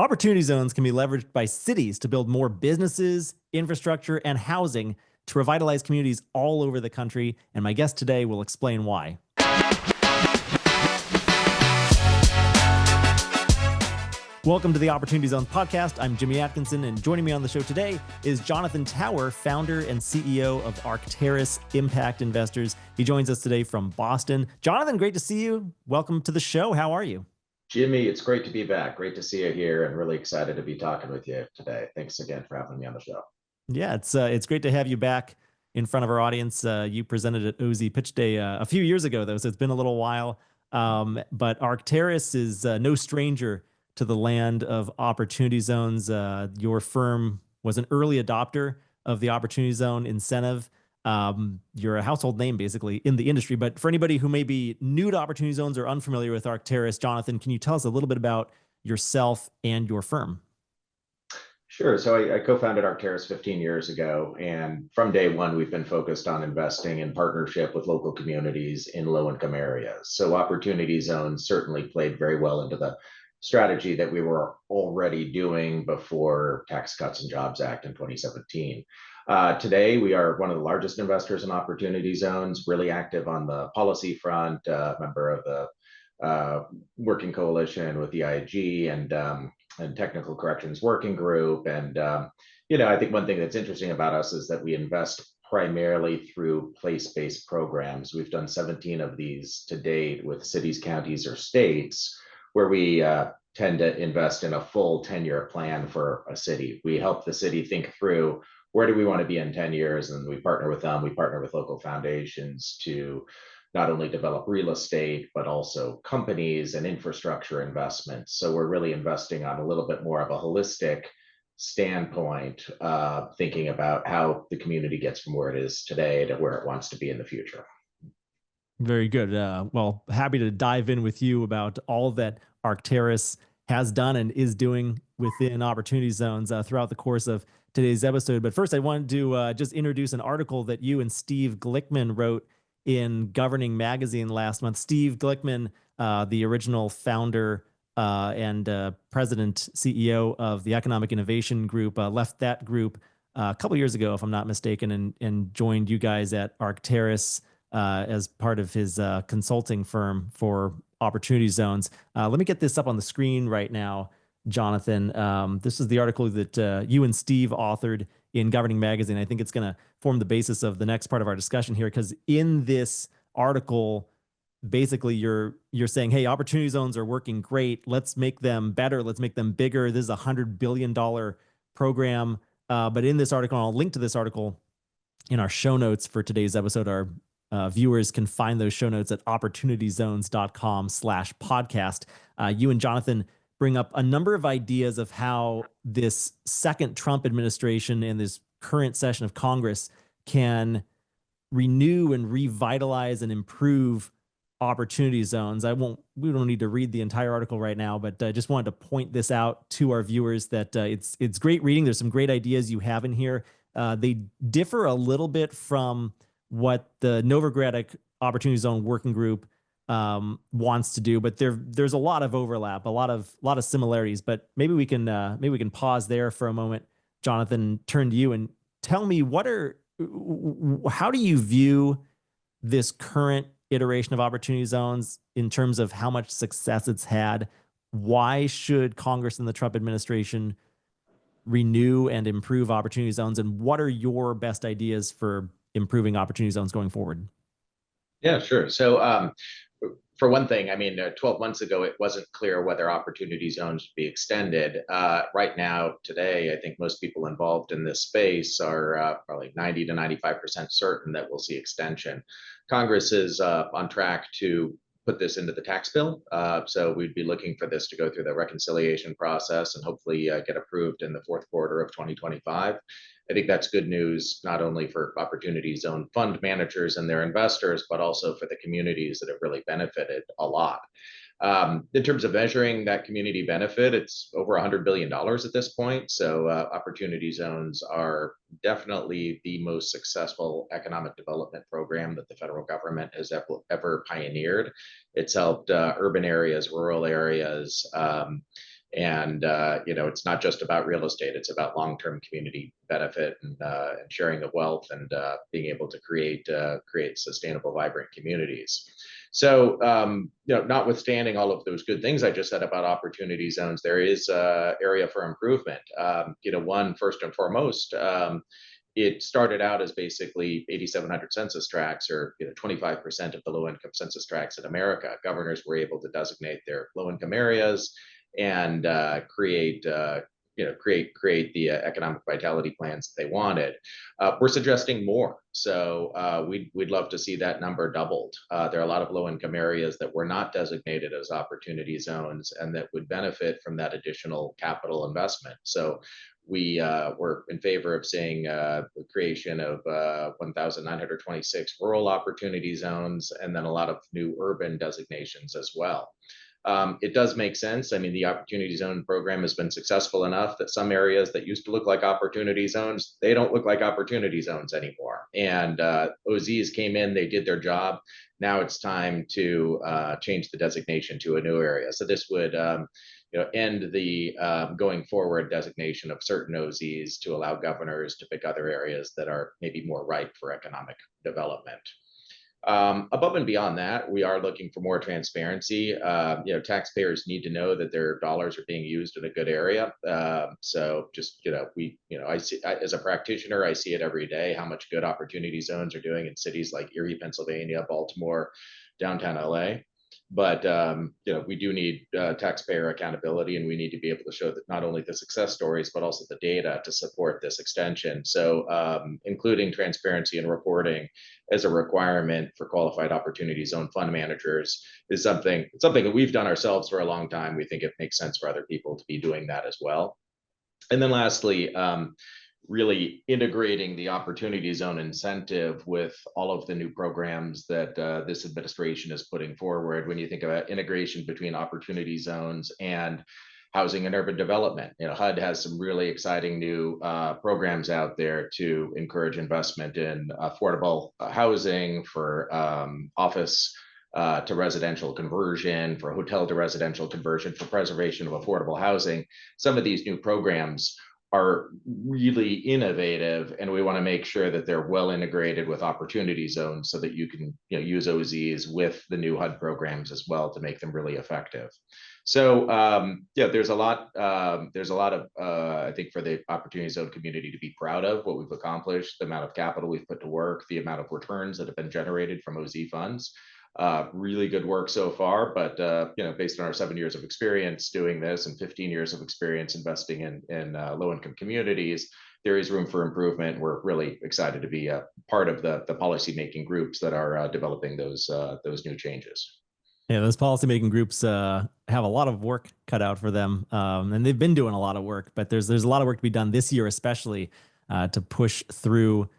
Opportunity zones can be leveraged by cities to build more businesses, infrastructure, and housing to revitalize communities all over the country. And my guest today will explain why. Welcome to the Opportunity Zones podcast. I'm Jimmy Atkinson, and joining me on the show today is Jonathan Tower, founder and CEO of Arctaris Impact Investors. He joins us today from Boston. Jonathan, great to see you. Welcome to the show. How are you? Jimmy, it's great to be back. Great to see you here and really excited to be talking with you today. Thanks again for having me on the show. Yeah, it's great to have you back in front of our audience. You presented at OZ Pitch Day a few years ago, though, so it's been a little while. But Arctaris is no stranger to the land of opportunity zones. Your firm was an early adopter of the opportunity zone incentive. You're a household name basically in the industry, but for anybody who may be new to opportunity zones or unfamiliar with Arctaris, Jonathan, can you tell us a little bit about yourself and your firm? Sure. So I co-founded Arctaris 15 years ago, and from day one, we've been focused on investing in partnership with local communities in low-income areas. So opportunity zones certainly played very well into the strategy that we were already doing before Tax Cuts and Jobs Act in 2017. Today, we are one of the largest investors in opportunity zones, really active on the policy front, member of the working coalition with the IIG and Technical Corrections Working Group. And, I think one thing that's interesting about us is that we invest primarily through place-based programs. We've done 17 of these to date with cities, counties, or states, where we tend to invest in a full 10-year plan for a city. We help the city think through where do we want to be in 10 years, and we partner with them. We partner with local foundations to not only develop real estate, but also companies and infrastructure investments. So we're really investing on a little bit more of a holistic standpoint, thinking about how the community gets from where it is today to where it wants to be in the future. Very good. Well, happy to dive in with you about all that Arctaris has done and is doing within opportunity zones throughout the course of today's episode. But first, I wanted to just introduce an article that you and Steve Glickman wrote in Governing Magazine last month. Steve Glickman, the original founder and president, CEO of the Economic Innovation Group, left that group a couple years ago, if I'm not mistaken, and joined you guys at Arctaris as part of his consulting firm for opportunity zones. Let me get this up on the screen right now, Jonathan. This is the article that you and Steve authored in Governing Magazine. I think it's going to form the basis of the next part of our discussion here, because in this article, basically you're saying, hey, opportunity zones are working great. Let's make them better. Let's make them bigger. This is a $100 billion program. But in this article, and I'll link to this article in our show notes for today's episode, our viewers can find those show notes at opportunityzones.com/podcast. You and Jonathan bring up a number of ideas of how this second Trump administration and this current session of Congress can renew and revitalize and improve opportunity zones. We don't need to read the entire article right now, but I just wanted to point this out to our viewers that it's great reading. There's some great ideas you have in here. They differ a little bit from what the Novogradac Opportunity Zone Working Group wants to do, but there's a lot of overlap, a lot of similarities. But maybe we can pause there for a moment, Jonathan. Turn to you and tell me how do you view this current iteration of opportunity zones in terms of how much success it's had? Why should Congress and the Trump administration renew and improve opportunity zones, and what are your best ideas for improving opportunity zones going forward? Yeah, sure. So for one thing, 12 months ago, it wasn't clear whether opportunity zones would be extended. Right now, today, I think most people involved in this space are probably 90 to 95% certain that we'll see extension. Congress is on track to put this into the tax bill. So we'd be looking for this to go through the reconciliation process and hopefully get approved in the fourth quarter of 2025. I think that's good news, not only for opportunity zone fund managers and their investors, but also for the communities that have really benefited a lot. In terms of measuring that community benefit, it's over $100 billion at this point. So opportunity zones are definitely the most successful economic development program that the federal government has ever pioneered. It's helped urban areas, rural areas, And it's not just about real estate; it's about long-term community benefit and sharing of wealth and being able to create sustainable, vibrant communities. So, notwithstanding all of those good things I just said about opportunity zones, there is area for improvement. One, first and foremost, it started out as basically 8,700 census tracts, or 25% of the low-income census tracts in America. Governors were able to designate their low-income areas and create the economic vitality plans that they wanted. We're suggesting more, so we'd love to see that number doubled. There are a lot of low-income areas that were not designated as opportunity zones and that would benefit from that additional capital investment. So we're in favor of seeing the creation of 1,926 rural opportunity zones, and then a lot of new urban designations as well. It does make sense. I mean, the Opportunity Zone program has been successful enough that some areas that used to look like opportunity zones, they don't look like opportunity zones anymore. And OZs came in, they did their job. Now it's time to change the designation to a new area. So this would end the going forward designation of certain OZs to allow governors to pick other areas that are maybe more ripe for economic development. Above and beyond that, we are looking for more transparency. Taxpayers need to know that their dollars are being used in a good area. So just, as a practitioner, I see it every day, how much good opportunity zones are doing in cities like Erie, Pennsylvania, Baltimore, downtown LA. But we do need taxpayer accountability, and we need to be able to show that not only the success stories, but also the data to support this extension. So including transparency and reporting as a requirement for qualified opportunity zone fund managers is something that we've done ourselves for a long time. We think it makes sense for other people to be doing that as well. And then lastly, really integrating the opportunity zone incentive with all of the new programs that this administration is putting forward. When you think about integration between opportunity zones and housing and urban development, HUD has some really exciting new programs out there to encourage investment in affordable housing, for office to residential conversion, for hotel to residential conversion, for preservation of affordable housing. Some of these new programs are really innovative, and we want to make sure that they're well integrated with opportunity zones so that you can use OZs with the new HUD programs as well to make them really effective. So there's a lot of I think for the opportunity zone community to be proud of what we've accomplished, the amount of capital we've put to work, the amount of returns that have been generated from OZ funds. Really good work so far, but based on our 7 years of experience doing this and 15 years of experience investing in low-income communities, there is room for improvement. We're really excited to be a part of the policy-making groups that are developing those new changes. Yeah, those policymaking groups have a lot of work cut out for them, and they've been doing a lot of work. But there's a lot of work to be done this year, especially to push through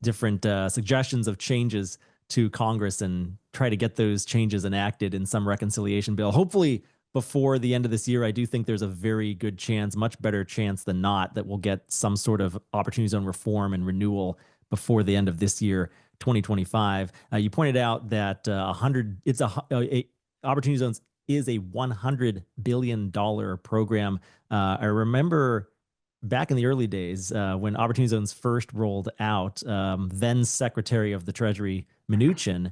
different suggestions of changes to Congress and try to get those changes enacted in some reconciliation bill. Hopefully, before the end of this year, I do think there's a very good chance, much better chance than not, that we'll get some sort of opportunity zone reform and renewal before the end of this year, 2025. You pointed out that opportunity zones is a $100 billion program. I remember back in the early days when opportunity zones first rolled out, then Secretary of the Treasury Mnuchin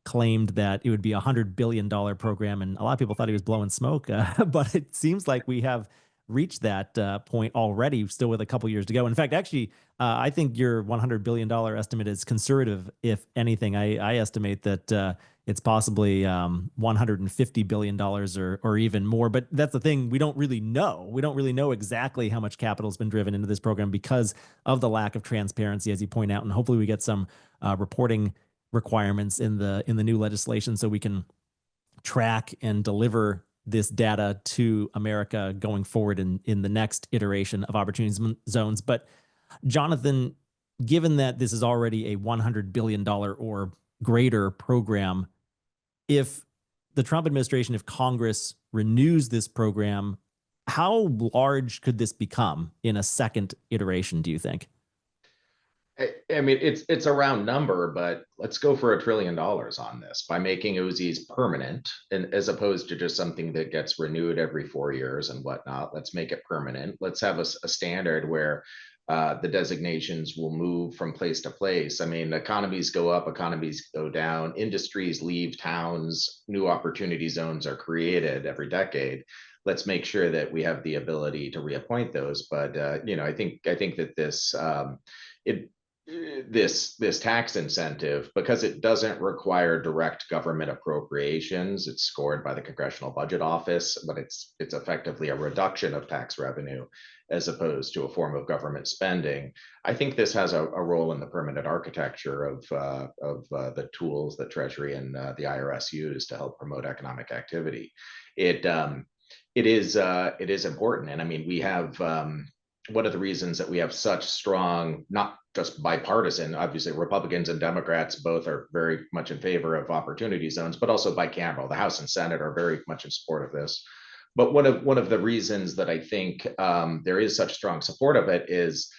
claimed that it would be a $100 billion program, and a lot of people thought he was blowing smoke. But it seems like we have reached that point already, still with a couple years to go. In fact, actually, I think your $100 billion estimate is conservative. If anything, I estimate that it's possibly $150 billion or even more. But that's the thing. We don't really know. We don't really know exactly how much capital has been driven into this program because of the lack of transparency, as you point out. And hopefully we get some reporting requirements in the new legislation so we can track and deliver this data to America going forward in the next iteration of opportunity zones. But Jonathan, given that this is already a $100 billion or greater program, if the Trump administration, if Congress renews this program, how large could this become in a second iteration, do you think? I mean, it's a round number, but let's go for $1 trillion on this by making OZs permanent, and as opposed to just something that gets renewed every 4 years and whatnot. Let's make it permanent. Let's have a standard where the designations will move from place to place. I mean, economies go up, economies go down, industries leave towns, new opportunity zones are created every decade. Let's make sure that we have the ability to reappoint those. But I think that it this tax incentive, because it doesn't require direct government appropriations, it's scored by the Congressional Budget Office, but it's effectively a reduction of tax revenue as opposed to a form of government spending. I think this has a role in the permanent architecture of the tools that Treasury and the IRS use to help promote economic activity. It is important, and I mean, we have one of the reasons that we have such strong, not just bipartisan, obviously Republicans and Democrats both are very much in favor of opportunity zones, but also bicameral. The House and Senate are very much in support of this. But one of the reasons that I think there is such strong support of it is,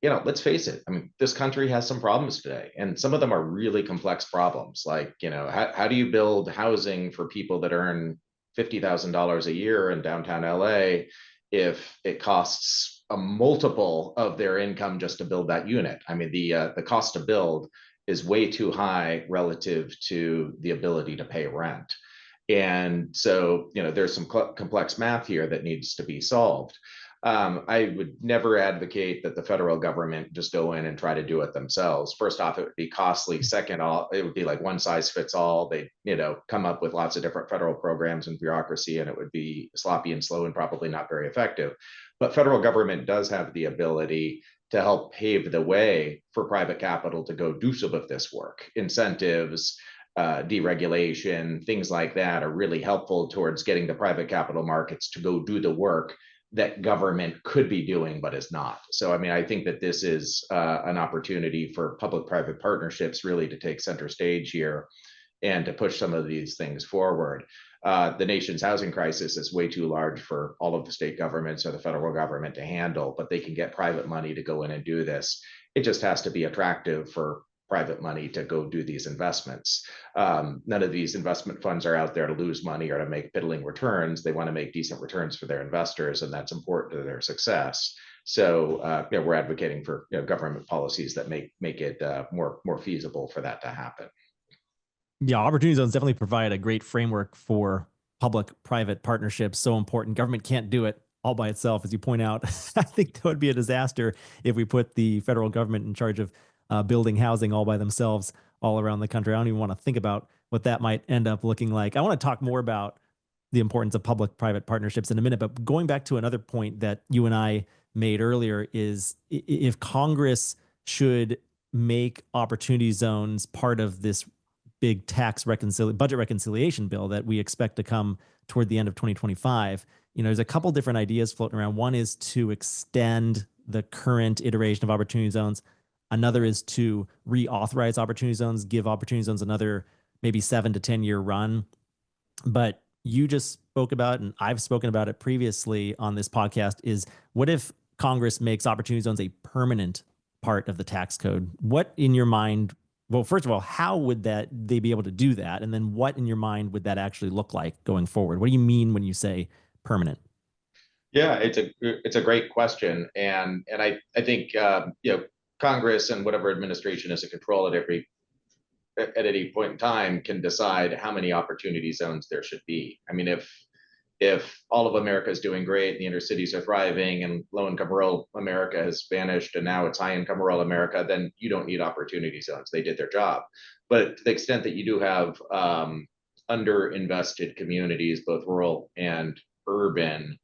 let's face it. I mean, this country has some problems today, and some of them are really complex problems. Like, how do you build housing for people that earn $50,000 a year in downtown LA if it costs a multiple of their income just to build that unit? I mean, the cost to build is way too high relative to the ability to pay rent. And so, there's some complex math here that needs to be solved. I would never advocate that the federal government just go in and try to do it themselves. First off, it would be costly. Second, it would be like one size fits all. They, come up with lots of different federal programs and bureaucracy, and it would be sloppy and slow and probably not very effective. But federal government does have the ability to help pave the way for private capital to go do some of this work. Incentives, deregulation, things like that are really helpful towards getting the private capital markets to go do the work that government could be doing but is not. So, I mean, I think that this is an opportunity for public-private partnerships really to take center stage here and to push some of these things forward. The nation's housing crisis is way too large for all of the state governments or the federal government to handle, but they can get private money to go in and do this. It just has to be attractive for private money to go do these investments. None of these investment funds are out there to lose money or to make piddling returns. They want to make decent returns for their investors, and that's important to their success. So, we're advocating for government policies that make it more feasible for that to happen. Yeah, opportunity zones definitely provide a great framework for public-private partnerships. So important. Government can't do it all by itself, as you point out. I think that would be a disaster if we put the federal government in charge of building housing all by themselves all around the country. I don't even want to think about what that might end up looking like. I want to talk more about the importance of public-private partnerships in a minute, but going back to another point that you and I made earlier is if Congress should make opportunity zones part of this big budget reconciliation bill that we expect to come toward the end of 2025. There's a couple different ideas floating around. One is to extend the current iteration of opportunity zones. Another is to reauthorize opportunity zones, give opportunity zones another maybe 7 to 10 year run. But you just spoke about, and I've spoken about it previously on this podcast, is what if Congress makes opportunity zones a permanent part of the tax code? What in your mind, well, first of all, how would they be able to do that? And then what in your mind would that actually look like going forward? What do you mean when you say permanent? Yeah, it's a great question, and I think Congress and whatever administration is in control at any point in time can decide how many opportunity zones there should be. I mean, if all of America is doing great and the inner cities are thriving and low income rural America has vanished and now it's high income rural America, then you don't need opportunity zones. They did their job. But to the extent that you do have underinvested communities, both rural and urban,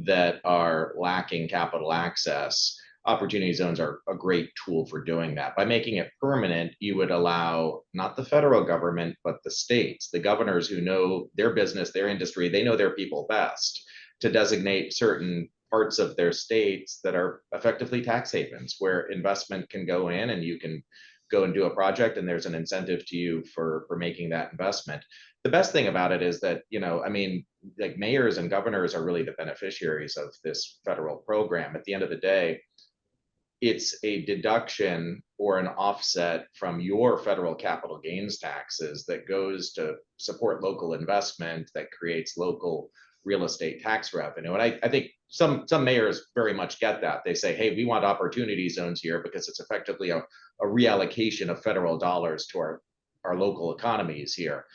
that are lacking capital access, opportunity zones are a great tool for doing that. By making it permanent, you would allow not the federal government, but the states, the governors who know their business, their industry, they know their people best, to designate certain parts of their states that are effectively tax havens where investment can go in and you can go and do a project and there's an incentive to you for making that investment. The best thing about it is that, I mean, like mayors and governors are really the beneficiaries of this federal program. At the end of the day, it's a deduction or an offset from your federal capital gains taxes that goes to support local investment that creates local real estate tax revenue. And I think some mayors very much get that. They say, hey, we want opportunity zones here because it's effectively a reallocation of federal dollars to our local economies here.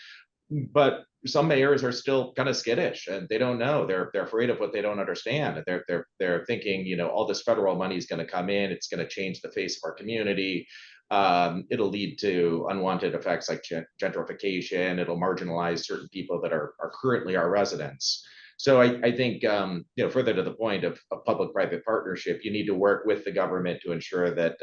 But some mayors are still kind of skittish and they don't know. They're afraid of what they don't understand. They're thinking, all this federal money is going to come in. It's going to change the face of our community. It'll lead to unwanted effects like gentrification. It'll marginalize certain people that are currently our residents. So I think, further to the point of public-private partnership, you need to work with the government to ensure that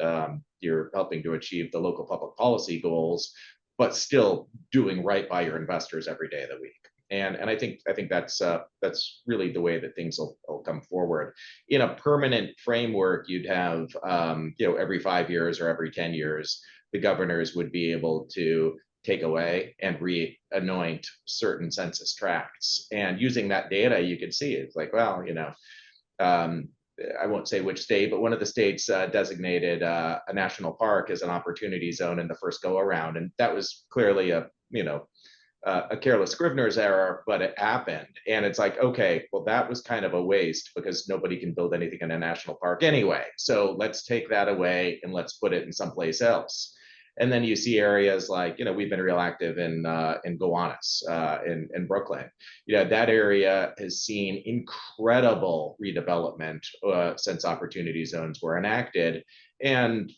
you're helping to achieve the local public policy goals, but still doing right by your investors every day of the week. And I think that's really the way that things will come forward. In a permanent framework, you'd have every 5 years or every 10 years, the governors would be able to take away and re-anoint certain census tracts. And using that data, you could see it's like, well, I won't say which state, but one of the states designated a national park as an opportunity zone in the first go around. And that was clearly a careless Scrivener's error, but it happened. And it's like, okay, well, that was kind of a waste because nobody can build anything in a national park anyway. So let's take that away and let's put it in someplace else. And then you see areas like, we've been real active in Gowanus, in Brooklyn. That area has seen incredible redevelopment since opportunity zones were enacted. And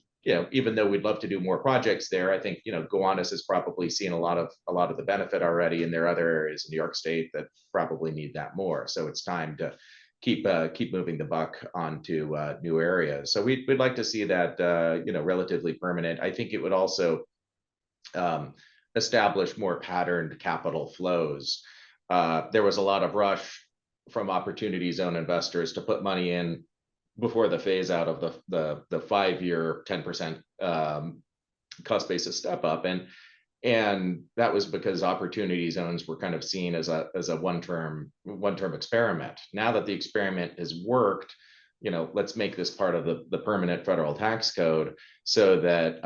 even though we'd love to do more projects there, I think Gowanus has probably seen a lot of the benefit already, and there are other areas in New York State that probably need that more. So it's time to keep moving the buck onto new areas. So we'd like to see that relatively permanent. I think it would also establish more patterned capital flows. There was a lot of rush from opportunity zone investors to put money in before the phase out of the 5-year 10% cost basis step up, and that was because opportunity zones were kind of seen as a one-term experiment. Now that the experiment has worked, let's make this part of the permanent federal tax code so that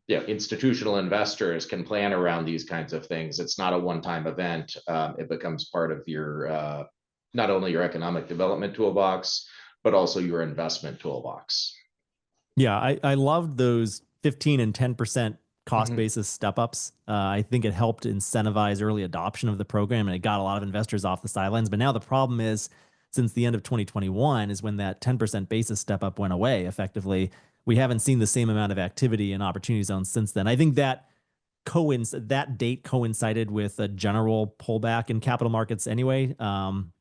institutional investors can plan around these kinds of things. It's not a one-time event. It becomes part of your not only your economic development toolbox, but also your investment toolbox. Yeah, I loved those 15 and 10% cost basis step ups. I think it helped incentivize early adoption of the program and it got a lot of investors off the sidelines. But now the problem is, since the end of 2021 is when that 10% basis step up went away effectively, we haven't seen the same amount of activity in opportunity zones since then. I think that date coincided with a general pullback in capital markets anyway.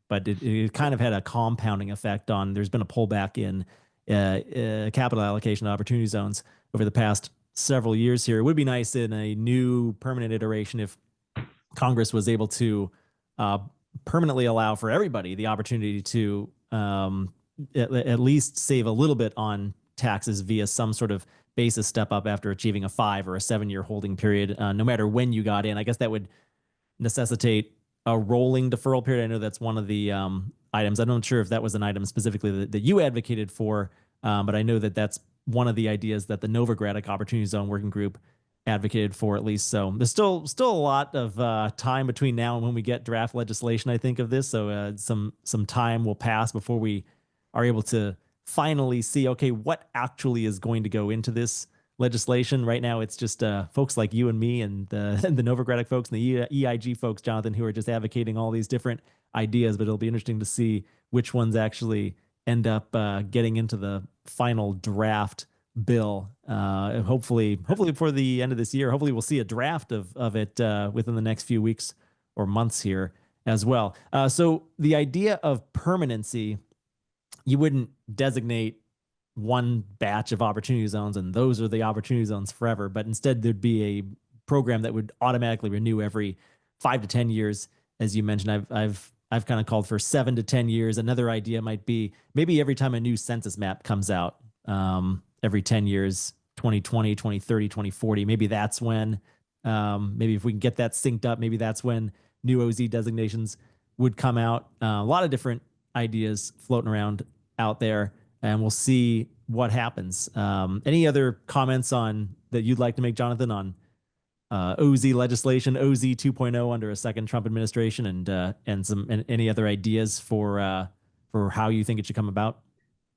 But it kind of had a compounding effect on, there's been a pullback in capital allocation to opportunity zones over the past several years here. It would be nice in a new permanent iteration if Congress was able to permanently allow for everybody the opportunity to at least save a little bit on taxes via some sort of basis step up after achieving a 5 or a 7-year holding period, no matter when you got in. I guess that would necessitate a rolling deferral period. I know that's one of the items. I'm not sure if that was an item specifically that you advocated for, but I know that that's one of the ideas that the Novogradac Opportunity Zone Working Group advocated for, at least. So there's still a lot of time between now and when we get draft legislation, I think, of this. So some time will pass before we are able to finally see, okay, what actually is going to go into this legislation. Right now, it's just folks like you and me and the Novogradac folks and the EIG folks, Jonathan, who are just advocating all these different ideas. But it'll be interesting to see which ones actually end up getting into the final draft bill. Hopefully before the end of this year. Hopefully we'll see a draft of it within the next few weeks or months here as well. So the idea of permanency, you wouldn't designate one batch of opportunity zones and those are the opportunity zones forever, but instead there'd be a program that would automatically renew every 5 to 10 years. As you mentioned, I've kind of called for 7 to 10 years. Another idea might be maybe every time a new census map comes out, every 10 years, 2020, 2030, 2040, maybe that's when, maybe if we can get that synced up, maybe that's when new OZ designations would come out. A lot of different ideas floating around out there. and we'll see what happens. Any other comments on that you'd like to make, Jonathan, on OZ legislation, OZ 2.0 under a second Trump administration, and any other ideas for how you think it should come about?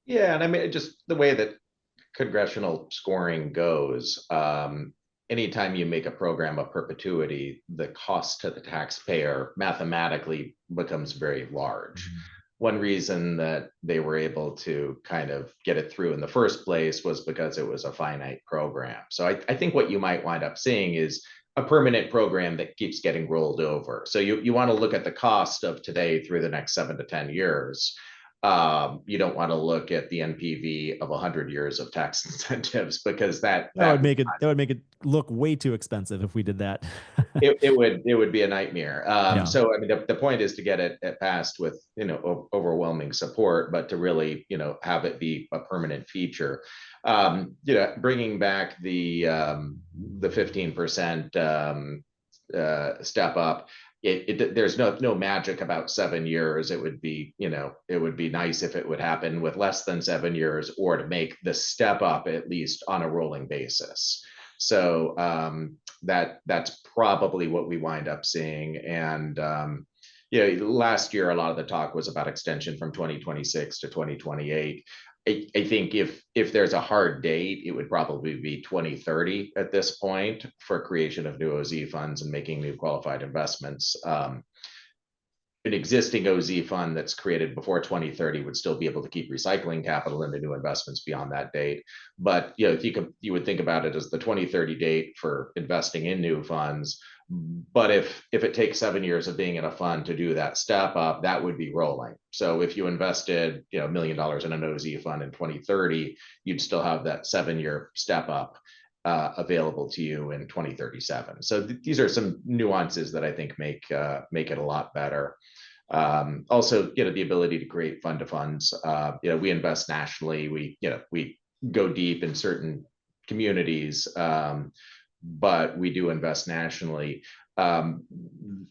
Yeah, and I mean, just the way that congressional scoring goes, anytime you make a program of perpetuity, the cost to the taxpayer mathematically becomes very large. Mhm. One reason that they were able to kind of get it through in the first place was because it was a finite program. So I think what you might wind up seeing is a permanent program that keeps getting rolled over. So you want to look at the cost of today through the next 7 to 10 years. You don't want to look at the NPV of 100 years of tax incentives because That would make it look way too expensive if we did that. it would be a nightmare. Yeah. So I mean, the point is to get it passed with overwhelming support, but to really have it be a permanent feature. Bringing back the 15% step up. There's no magic about 7 years. It would be nice if it would happen with less than 7 years, or to make the step up at least on a rolling basis. So that's probably what we wind up seeing. And last year a lot of the talk was about extension from 2026 to 2028. I think if there's a hard date, it would probably be 2030 at this point for creation of new OZ funds and making new qualified investments. An existing OZ fund that's created before 2030 would still be able to keep recycling capital into new investments beyond that date. But if you would think about it as the 2030 date for investing in new funds. But if it takes 7 years of being in a fund to do that step up, that would be rolling. So if you invested $1 million in an OZ fund in 2030, you'd still have that 7-year step up available to you in 2037. So these are some nuances that I think make it a lot better. Also, the ability to create fund to funds. We invest nationally. We go deep in certain communities, but we do invest nationally.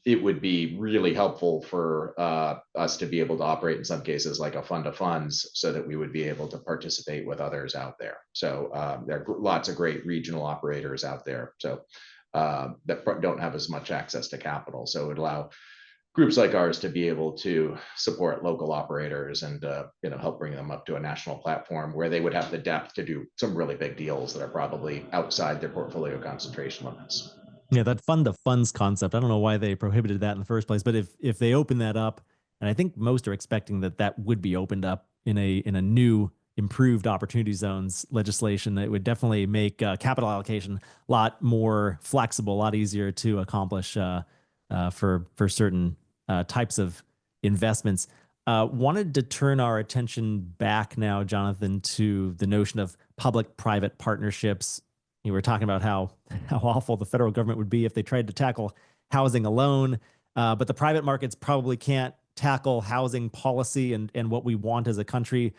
It would be really helpful for us to be able to operate in some cases like a fund of funds, so that we would be able to participate with others out there. So there are lots of great regional operators out there, so that don't have as much access to capital. So it would allow groups like ours to be able to support local operators and help bring them up to a national platform where they would have the depth to do some really big deals that are probably outside their portfolio concentration limits. Yeah, that fund of funds concept. I don't know why they prohibited that in the first place, but if they open that up, and I think most are expecting that that would be opened up in a new improved opportunity zones legislation, that would definitely make capital allocation a lot more flexible, a lot easier to accomplish for certain types of investments. Wanted to turn our attention back now, Jonathan, to the notion of public-private partnerships. You were talking about how awful the federal government would be if they tried to tackle housing alone, but the private markets probably can't tackle housing policy and what we want as a country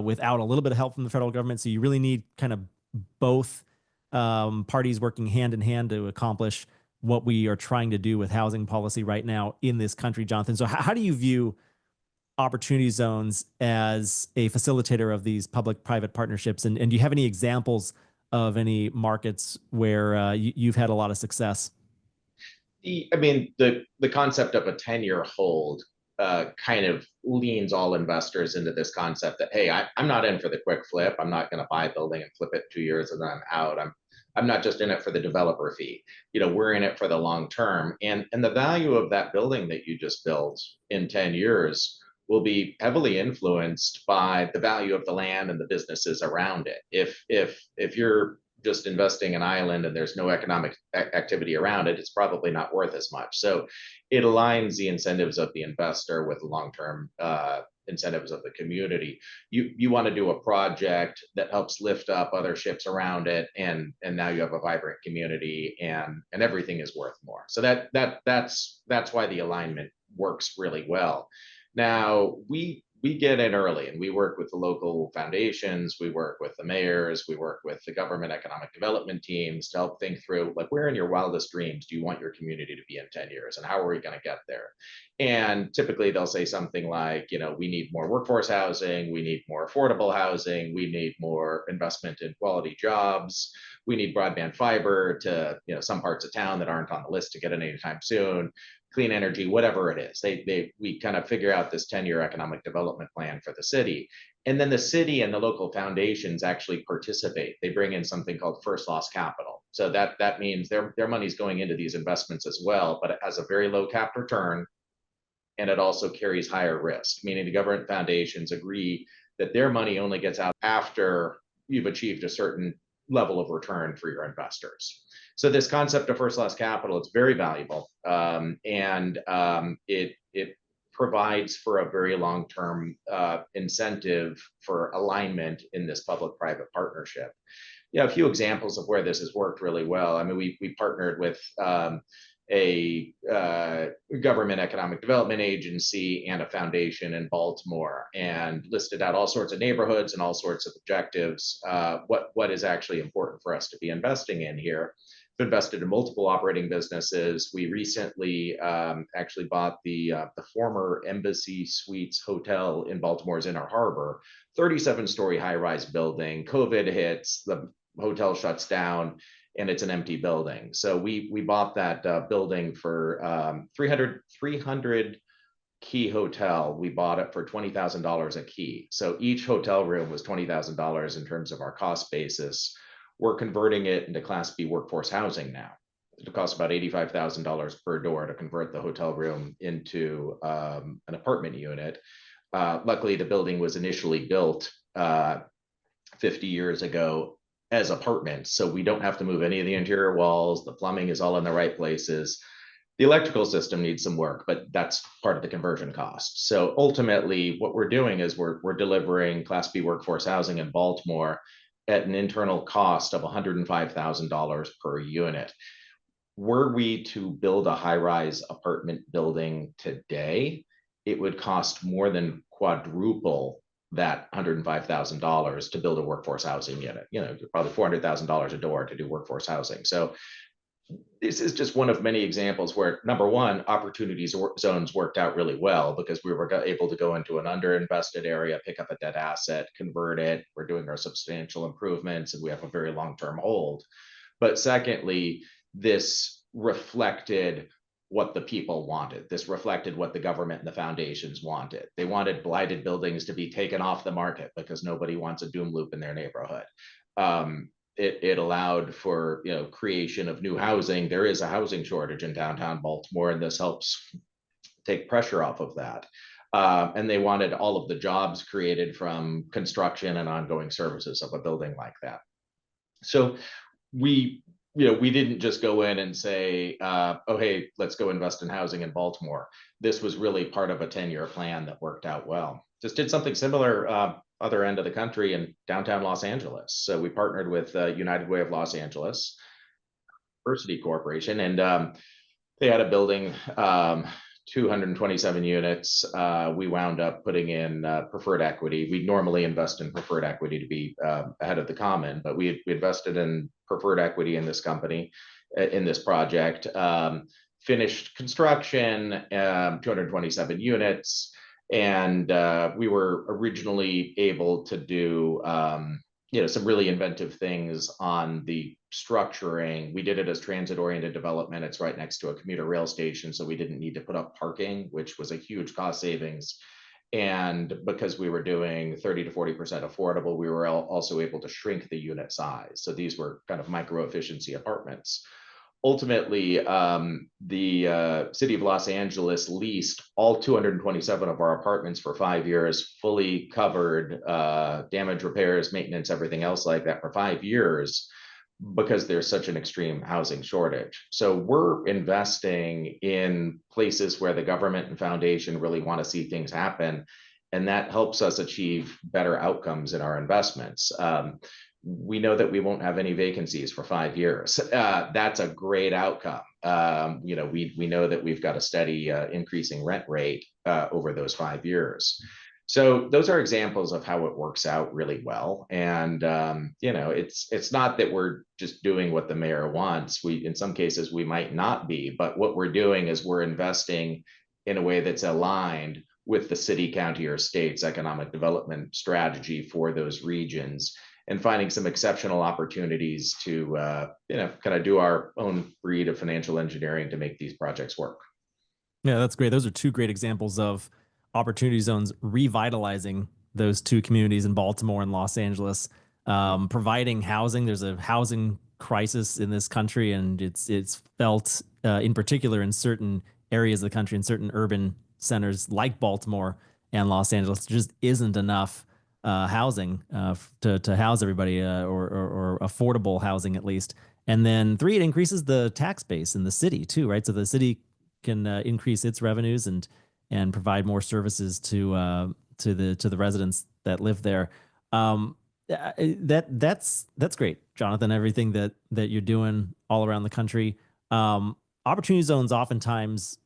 without a little bit of help from the federal government. So you really need kind of both parties working hand in hand to accomplish what we are trying to do with housing policy right now in this country, Jonathan. So how do you view opportunity zones as a facilitator of these public-private partnerships? And do you have any examples of any markets where you've had a lot of success? The concept of a 10-year hold kind of leans all investors into this concept that, hey, I'm not in for the quick flip. I'm not going to buy a building and flip it 2 years and then I'm out. I'm not just in it for the developer fee. We're in it for the long term. And the value of that building that you just built in 10 years will be heavily influenced by the value of the land and the businesses around it. If you're just investing in island and there's no economic activity around it, it's probably not worth as much. So it aligns the incentives of the investor with the long-term incentives of the community. You want to do a project that helps lift up other ships around it, and now you have a vibrant community, and everything is worth more. So that's why the alignment works really well. Now we we get in early and we work with the local foundations, we work with the mayors, we work with the government economic development teams to help think through, like, where in your wildest dreams do you want your community to be in 10 years and how are we going to get there? And typically they'll say something like, we need more workforce housing, we need more affordable housing, we need more investment in quality jobs, we need broadband fiber to some parts of town that aren't on the list to get in anytime soon, clean energy, whatever it is. We kind of figure out this 10-year economic development plan for the city. And then the city and the local foundations actually participate. They bring in something called first loss capital. So that means their money's going into these investments as well, but it has a very low capped return. And it also carries higher risk, meaning the government foundations agree that their money only gets out after you've achieved a certain level of return for your investors. So this concept of first loss capital, it's very valuable, and it provides for a very long-term incentive for alignment in this public-private partnership. A few examples of where this has worked really well. I mean, we partnered with a government economic development agency and a foundation in Baltimore and listed out all sorts of neighborhoods and all sorts of objectives. What is actually important for us to be investing in here? We've invested in multiple operating businesses. We recently actually bought the former Embassy Suites Hotel in Baltimore's Inner Harbor, 37-story high-rise building. COVID hits, the hotel shuts down, and it's an empty building. So we bought that building for 300 key hotel. We bought it for $20,000 a key. So each hotel room was $20,000 in terms of our cost basis. We're converting it into Class B workforce housing now. It costs about $85,000 per door to convert the hotel room into an apartment unit. Luckily, the building was initially built 50 years ago as apartments, so we don't have to move any of the interior walls. The plumbing is all in the right places. The electrical system needs some work, but that's part of the conversion cost. So ultimately, what we're doing is we're delivering Class B workforce housing in Baltimore at an internal cost of $105,000 per unit. Were we to build a high-rise apartment building today, it would cost more than quadruple that $105,000 to build a workforce housing unit. Probably $400,000 a door to do workforce housing. So this is just one of many examples where, number one, opportunity zones worked out really well because we were able to go into an underinvested area, pick up a dead asset, convert it. We're doing our substantial improvements, and we have a very long-term hold. But secondly, this reflected what the people wanted. This reflected what the government and the foundations wanted. They wanted blighted buildings to be taken off the market because nobody wants a doom loop in their neighborhood. It allowed for creation of new housing. There is a housing shortage in downtown Baltimore, and this helps take pressure off of that. And they wanted all of the jobs created from construction and ongoing services of a building like that. So we didn't just go in and say, oh, hey, let's go invest in housing in Baltimore. This was really part of a 10-year plan that worked out well. Just did something similar other end of the country in downtown Los Angeles. So we partnered with United Way of Los Angeles, University Corporation, and they had a building, 227 units. We wound up putting in preferred equity. We normally invest in preferred equity to be ahead of the common, but we invested in preferred equity in this company, in this project. Finished construction, 227 units. And we were originally able to do some really inventive things on the structuring. We did it as transit-oriented development. It's right next to a commuter rail station, so we didn't need to put up parking, which was a huge cost savings. And because we were doing 30 to 40% affordable, we were also able to shrink the unit size. So these were kind of micro-efficiency apartments. Ultimately, the city of Los Angeles leased all 227 of our apartments for 5 years, fully covered damage, repairs, maintenance, everything else like that for 5 years, because there's such an extreme housing shortage. So we're investing in places where the government and foundation really want to see things happen, and that helps us achieve better outcomes in our investments. We know that we won't have any vacancies for 5 years. That's a great outcome. We know that we've got a steady increasing rent rate over those 5 years. So those are examples of how it works out really well. And it's not that we're just doing what the mayor wants. We, in some cases, we might not be, but what we're doing is we're investing in a way that's aligned with the city, county, or state's economic development strategy for those regions, and finding some exceptional opportunities to kind of do our own breed of financial engineering to make these projects work. Yeah, that's great. Those are two great examples of opportunity zones revitalizing those two communities in Baltimore and Los Angeles, providing housing. There's a housing crisis in this country, and it's felt in particular in certain areas of the country, in certain urban centers like Baltimore and Los Angeles. There just isn't enough housing to house everybody, or affordable housing at least. And then three, it increases the tax base in the city too, right? So the city can increase its revenues and provide more services to the residents that live there. That's great, Jonathan. Everything that you're doing all around the country. Opportunity zones, oftentimes,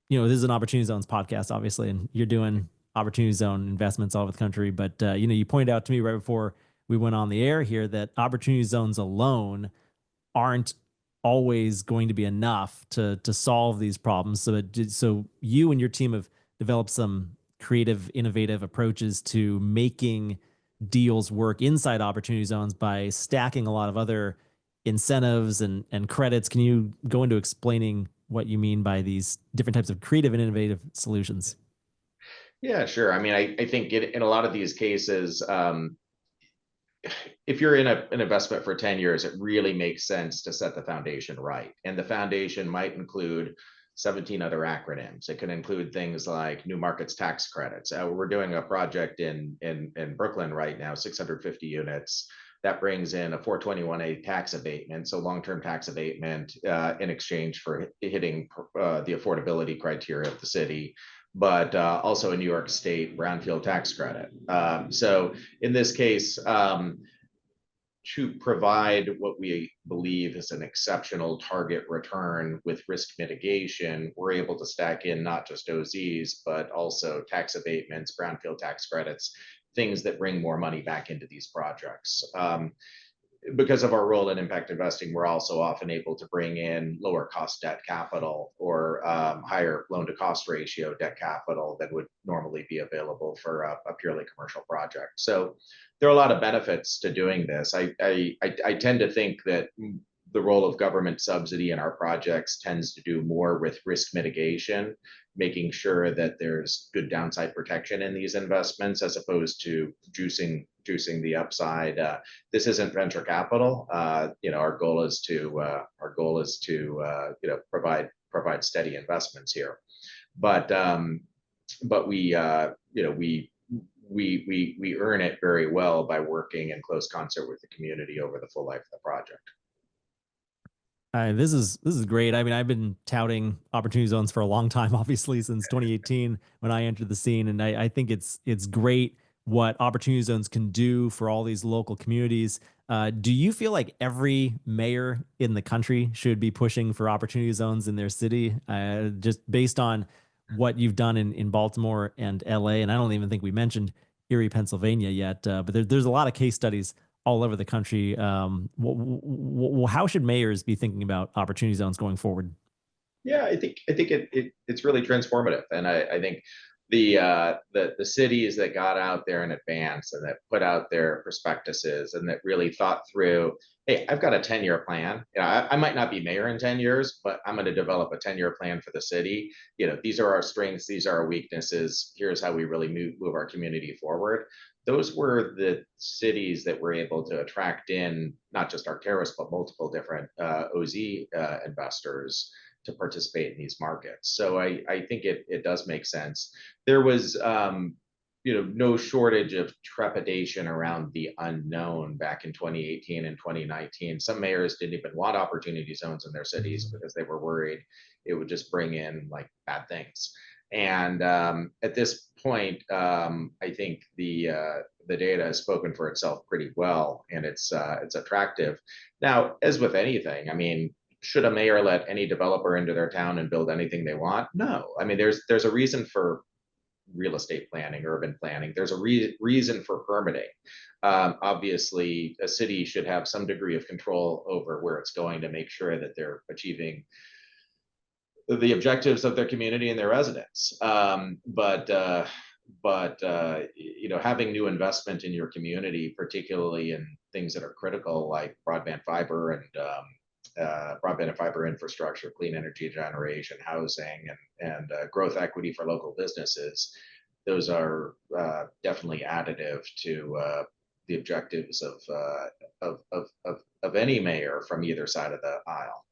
this is an opportunity zones podcast, obviously, and you're doing opportunity zone investments all over the country. But you pointed out to me right before we went on the air here that opportunity zones alone aren't always going to be enough to solve these problems. So you and your team have developed some creative, innovative approaches to making deals work inside opportunity zones by stacking a lot of other incentives and credits. Can you go into explaining what you mean by these different types of creative and innovative solutions? Yeah, sure. I mean, I think in a lot of these cases, if you're in an investment for 10 years, it really makes sense to set the foundation right. And the foundation might include 17 other acronyms. It can include things like new markets tax credits. We're doing a project in Brooklyn right now, 650 units. That brings in a 421A tax abatement, so long-term tax abatement in exchange for hitting the affordability criteria of the city, but also a New York State brownfield tax credit. So in this case, to provide what we believe is an exceptional target return with risk mitigation, we're able to stack in not just OZs, but also tax abatements, brownfield tax credits, things that bring more money back into these projects. Because of our role in impact investing, we're also often able to bring in lower cost debt capital or higher loan to cost ratio debt capital that would normally be available for a purely commercial project. So there are a lot of benefits to doing this. I tend to think that the role of government subsidy in our projects tends to do more with risk mitigation, making sure that there's good downside protection in these investments as opposed to juicing the upside. This isn't venture capital. Our goal is to provide steady investments here, but we we earn it very well by working in close concert with the community over the full life of the project. This is great. I mean, I've been touting opportunity zones for a long time, obviously since 2018 when I entered the scene, and I think it's great what opportunity zones can do for all these local communities. Do you feel like every mayor in the country should be pushing for opportunity zones in their city, just based on what you've done in Baltimore and LA? And I don't even think we mentioned Erie, Pennsylvania yet, but there's a lot of case studies all over the country. How should mayors be thinking about opportunity zones going forward? Yeah, I think it's really transformative, and I think the cities that got out there in advance and that put out their prospectuses and that really thought through, hey, I've got a 10-year plan. I might not be mayor in 10 years, but I'm going to develop a 10-year plan for the city. These are our strengths, these are our weaknesses. Here's how we really move our community forward. Those were the cities that were able to attract in not just Arctaris, but multiple different OZ investors to participate in these markets. So I think it does make sense. There was no shortage of trepidation around the unknown back in 2018 and 2019. Some mayors didn't even want opportunity zones in their cities because they were worried it would just bring in like bad things. And at this point, I think the data has spoken for itself pretty well, and it's attractive. Now, as with anything, I mean, should a mayor let any developer into their town and build anything they want? No. I mean, there's a reason for real estate planning, urban planning. There's a reason for permitting. Obviously, a city should have some degree of control over where it's going to make sure that they're achieving the objectives of their community and their residents. Having new investment in your community, particularly in things that are critical like broadband fiber infrastructure, clean energy generation, housing, and growth equity for local businesses, those are definitely additive to the objectives of any mayor from either side of the aisle.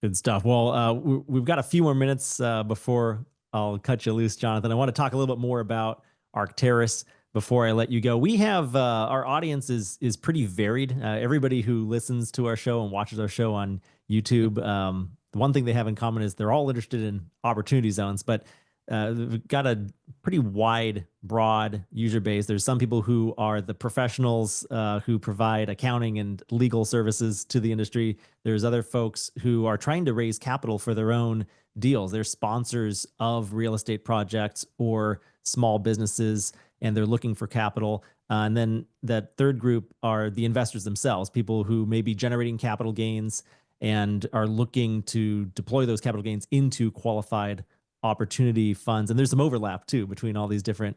Good stuff. Well, we've got a few more minutes before I'll cut you loose, Jonathan. I want to talk a little bit more about Arctaris before I let you go. We have our audience is pretty varied. Everybody who listens to our show and watches our show on YouTube, the one thing they have in common is they're all interested in opportunity zones, but we've got a pretty wide, broad user base. There's some people who are the professionals who provide accounting and legal services to the industry. There's other folks who are trying to raise capital for their own deals. They're sponsors of real estate projects or small businesses, and they're looking for capital. And then that third group are the investors themselves, people who may be generating capital gains and are looking to deploy those capital gains into qualified opportunity funds. And there's some overlap too between all these different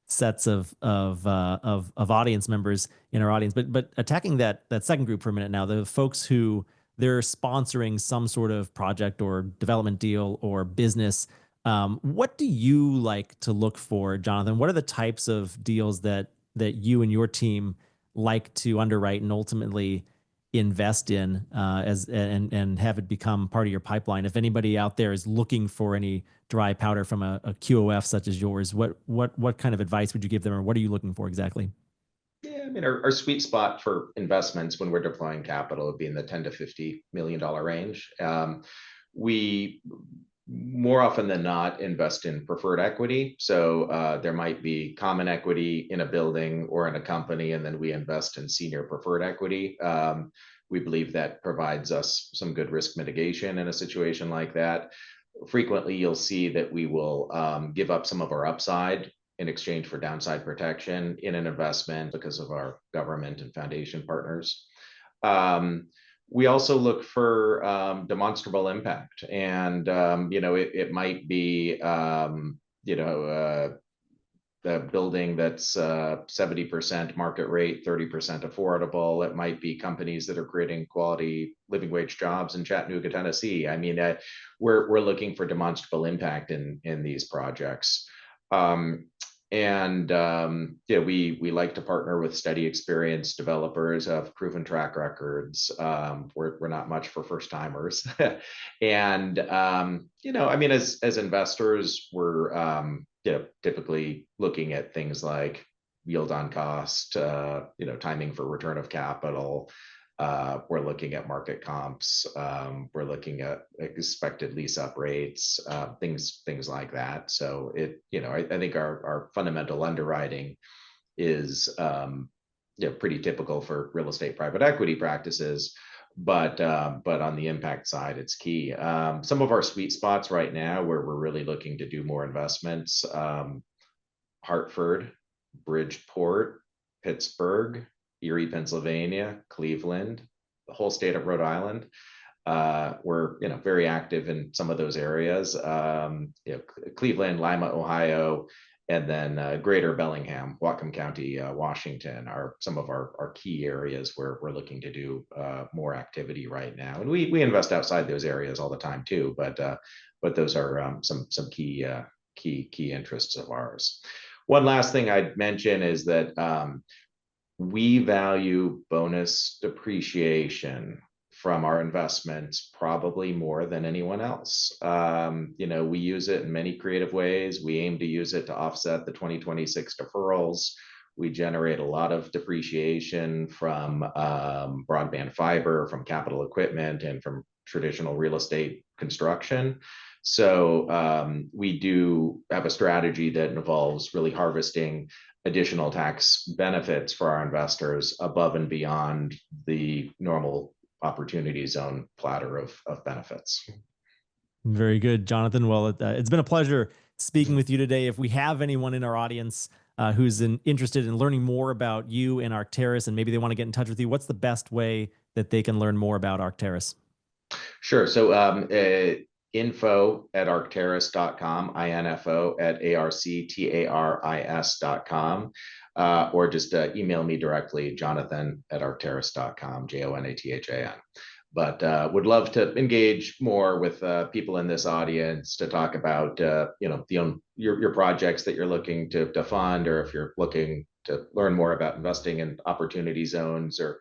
sets of audience members in our audience. But attacking that second group for a minute now, the folks who they're sponsoring some sort of project or development deal or business. What do you like to look for, Jonathan? What are the types of deals that you and your team like to underwrite and ultimately invest in and have it become part of your pipeline? If anybody out there is looking for any dry powder from a QOF such as yours, what kind of advice would you give them, or what are you looking for exactly? Yeah, I mean, our sweet spot for investments when we're deploying capital would be in the $10 to $50 million range. We more often than not invest in preferred equity. So there might be common equity in a building or in a company, and then we invest in senior preferred equity. We believe that provides us some good risk mitigation in a situation like that. Frequently, you'll see that we will give up some of our upside in exchange for downside protection in an investment because of our government and foundation partners. We also look for demonstrable impact, and it might be the building that's 70% market rate, 30% affordable. It might be companies that are creating quality living wage jobs in Chattanooga, Tennessee. I mean, we're looking for demonstrable impact in these projects. We like to partner with steady, experienced developers, have proven track records. We're not much for first timers, and as investors, we're typically looking at things like yield on cost, timing for return of capital. We're looking at market comps. We're looking at expected lease up rates, things like that. So I think our fundamental underwriting is pretty typical for real estate private equity practices, but on the impact side, it's key. Some of our sweet spots right now where we're really looking to do more investments: Hartford, Bridgeport, Pittsburgh, Erie, Pennsylvania, Cleveland, the whole state of Rhode Island. We're very active in some of those areas. Cleveland, Lima, Ohio, and then Greater Bellingham, Whatcom County, Washington are some of our key areas where we're looking to do more activity right now. And we invest outside those areas all the time too, but those are some key interests of ours. One last thing I'd mention is that we value bonus depreciation from our investments probably more than anyone else. We use it in many creative ways. We aim to use it to offset the 2026 deferrals. We generate a lot of depreciation from broadband fiber, from capital equipment, and from traditional real estate construction. So we do have a strategy that involves really harvesting additional tax benefits for our investors above and beyond the normal opportunity zone platter of benefits. Very good, Jonathan. Well, it's been a pleasure speaking with you today. If we have anyone in our audience who's interested in learning more about you and Arctaris, and maybe they want to get in touch with you, what's the best way that they can learn more about Arctaris? Sure. So info at arctaris.com, info at arctaris.com, or just email me directly, jonathan at arctaris.com, JONATHAN. But would love to engage more with people in this audience to talk about your projects that you're looking to fund, or if you're looking to learn more about investing in opportunity zones, or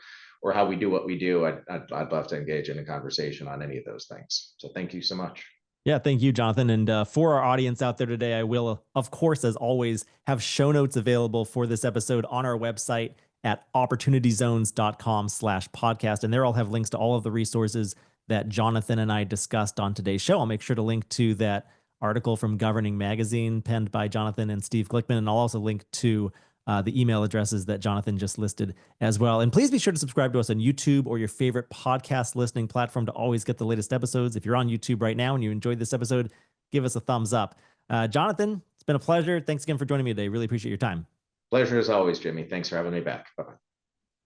how we do what we do. I'd love to engage in a conversation on any of those things. So thank you so much. Yeah, thank you, Jonathan. And for our audience out there today, I will, of course, as always, have show notes available for this episode on our website at opportunityzones.com/podcast. And there I'll have links to all of the resources that Jonathan and I discussed on today's show. I'll make sure to link to that article from Governing Magazine penned by Jonathan and Steve Glickman. And I'll also link to the email addresses that Jonathan just listed as well. And please be sure to subscribe to us on YouTube or your favorite podcast listening platform to always get the latest episodes. If you're on YouTube right now and you enjoyed this episode, give us a thumbs up. Jonathan, it's been a pleasure. Thanks again for joining me today. Really appreciate your time. Pleasure as always, Jimmy. Thanks for having me back. Bye-bye.